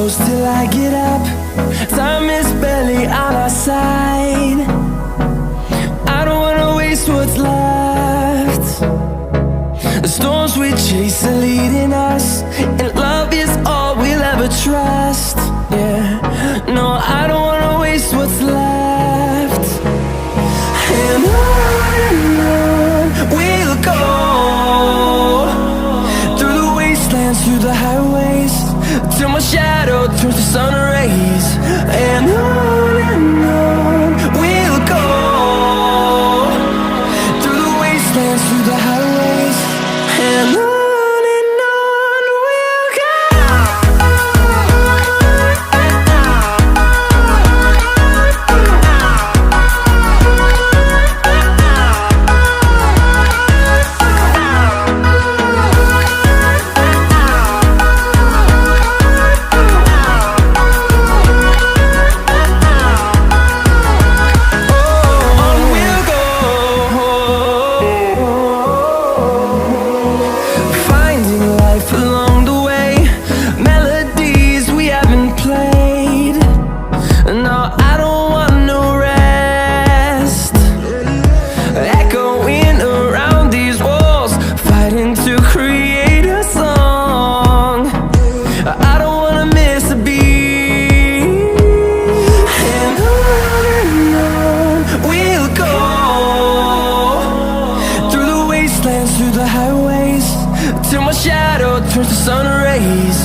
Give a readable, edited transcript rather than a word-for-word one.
close till I get up. Time is barely on our side. I don't wanna waste what's left. The storms we chase are leading us, and love is all we'll ever trust. Yeah, no, I don't wanna waste what's left. And on we'll go, through the wastelands, through the highways, till my shadow turns to sun rays. And on we'll go, through the wastelands, through the highways, and on. Through the highways, till my shadow turns to sun rays.